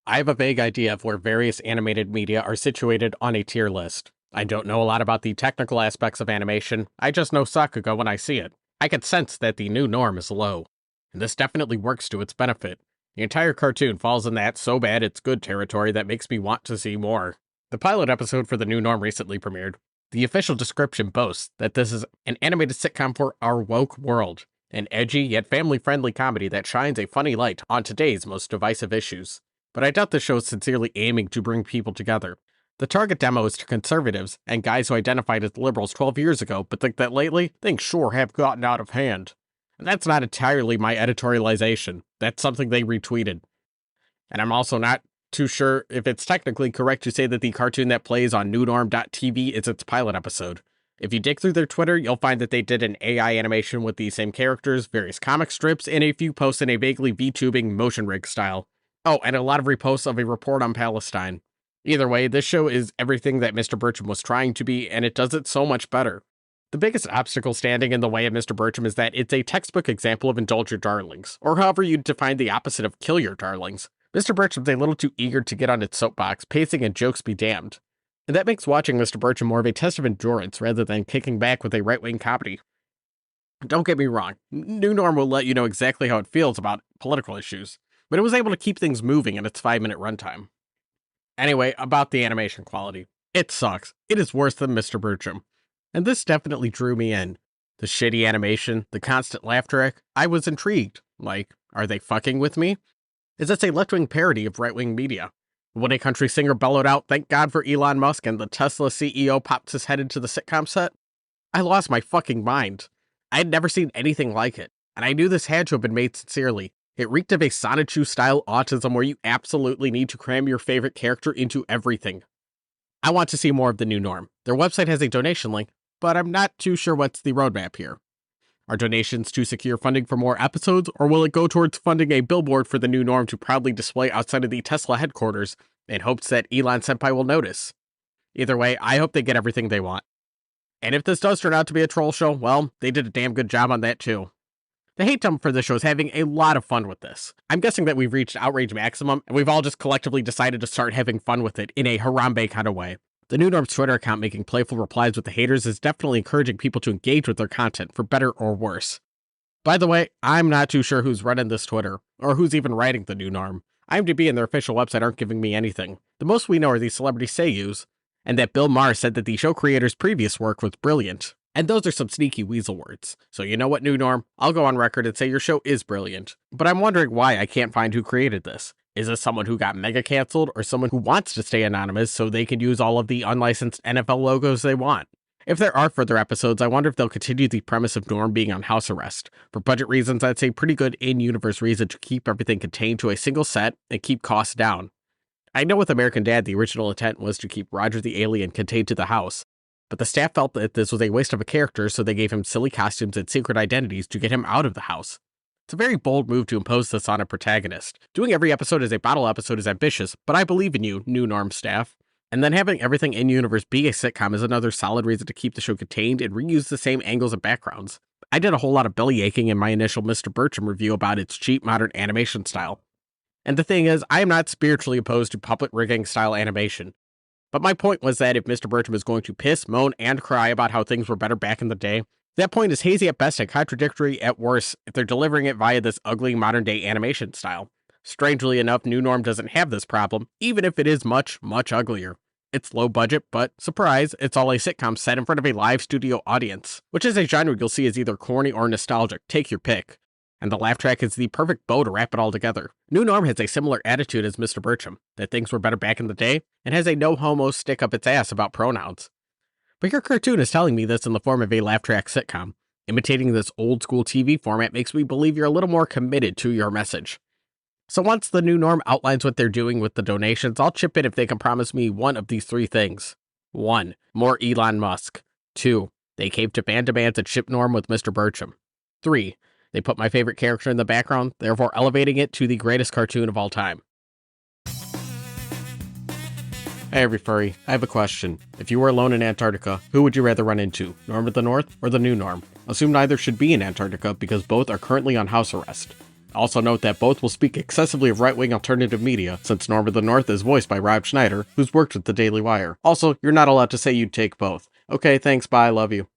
I have a vague idea of where various animated media are situated on a tier list. I don't know a lot about the technical aspects of animation, I just know Sakuga when I see it. I can sense that the new norm is low, and this definitely works to its benefit. The entire cartoon falls in that so bad it's good territory that makes me want to see more. The pilot episode for the new norm recently premiered. The official description boasts that this is an animated sitcom for our woke world, an edgy yet family-friendly comedy that shines a funny light on today's most divisive issues. But I doubt the show is sincerely aiming to bring people together. The target demo is to conservatives and guys who identified as liberals 12 years ago but think that lately things sure have gotten out of hand. And that's not entirely my editorialization, that's something they retweeted. And I'm also not too sure if it's technically correct to say that the cartoon that plays on newnorm.tv is its pilot episode. If you dig through their Twitter, you'll find that they did an AI animation with the same characters, various comic strips, and a few posts in a vaguely VTubing motion rig style. Oh, and a lot of reposts of a report on Palestine. Either way, this show is everything that Mr. Bertram was trying to be, and it does it so much better. The biggest obstacle standing in the way of Mr. Bertram is that it's a textbook example of indulge your darlings, or however you define the opposite of kill your darlings. Mr. Bertram's a little too eager to get on its soapbox, pacing and jokes be damned. And that makes watching Mr. Bertram more of a test of endurance rather than kicking back with a right-wing comedy. Don't get me wrong, New Norm will let you know exactly how it feels about political issues, but it was able to keep things moving in its 5-minute runtime. Anyway, about the animation quality. It sucks. It is worse than Mr. Bertram. And this definitely drew me in. The shitty animation, the constant laugh track, I was intrigued. Like, are they fucking with me? Is this a left-wing parody of right-wing media? When a country singer bellowed out, "Thank God for Elon Musk," and the Tesla CEO popped his head into the sitcom set? I lost my fucking mind. I had never seen anything like it, and I knew this had to have been made sincerely. It reeked of a Sonichu-style autism where you absolutely need to cram your favorite character into everything. I want to see more of the new norm. Their website has a donation link, but I'm not too sure what's the roadmap here. Are donations to secure funding for more episodes, or will it go towards funding a billboard for the new norm to proudly display outside of the Tesla headquarters in hopes that Elon Senpai will notice? Either way, I hope they get everything they want. And if this does turn out to be a troll show, well, they did a damn good job on that too. The hate dump for this show is having a lot of fun with this. I'm guessing that we've reached outrage maximum, and we've all just collectively decided to start having fun with it in a Harambe kind of way. The New Norm's Twitter account making playful replies with the haters is definitely encouraging people to engage with their content, for better or worse. By the way, I'm not too sure who's running this Twitter, or who's even writing the New Norm. IMDb and their official website aren't giving me anything. The most we know are these celebrity seiyus, and that Bill Maher said that the show creator's previous work was brilliant. And those are some sneaky weasel words. So you know what, New Norm? I'll go on record and say your show is brilliant. But I'm wondering why I can't find who created this. Is this someone who got mega canceled, or someone who wants to stay anonymous so they can use all of the unlicensed NFL logos they want? If there are further episodes, I wonder if they'll continue the premise of Norm being on house arrest. For budget reasons, I'd say pretty good in-universe reason to keep everything contained to a single set and keep costs down. I know with American Dad, the original intent was to keep Roger the Alien contained to the house, but the staff felt that this was a waste of a character, so they gave him silly costumes and secret identities to get him out of the house. It's a very bold move to impose this on a protagonist. Doing every episode as a bottle episode is ambitious, but I believe in you, New Norm staff. And then having everything in-universe be a sitcom is another solid reason to keep the show contained and reuse the same angles and backgrounds. I did a whole lot of belly aching in my initial Mr. Bertram review about its cheap modern animation style. And the thing is, I am not spiritually opposed to puppet rigging style animation. But my point was that if Mr. Bertram is going to piss, moan, and cry about how things were better back in the day, that point is hazy at best and contradictory at worst if they're delivering it via this ugly modern-day animation style. Strangely enough, New Norm doesn't have this problem, even if it is much, much uglier. It's low budget, but surprise, it's all a sitcom set in front of a live studio audience, which is a genre you'll see as either corny or nostalgic, take your pick. And the laugh track is the perfect bow to wrap it all together. New Norm has a similar attitude as Mr. Bertram, that things were better back in the day, and has a no-homo stick up its ass about pronouns. But your cartoon is telling me this in the form of a laugh track sitcom. Imitating this old-school TV format makes me believe you're a little more committed to your message. So once the New Norm outlines what they're doing with the donations, I'll chip in if they can promise me one of these three things. 1. More Elon Musk. 2. They cave to fan demands and ship Norm with Mr. Bertram. 3. They put my favorite character in the background, therefore elevating it to the greatest cartoon of all time. Hey every furry, I have a question. If you were alone in Antarctica, who would you rather run into, Norm of the North or the New Norm? Assume neither should be in Antarctica because both are currently on house arrest. Also note that both will speak excessively of right-wing alternative media, since Norm of the North is voiced by Rob Schneider, who's worked with the Daily Wire. Also, you're not allowed to say you'd take both. Okay, thanks, bye, love you.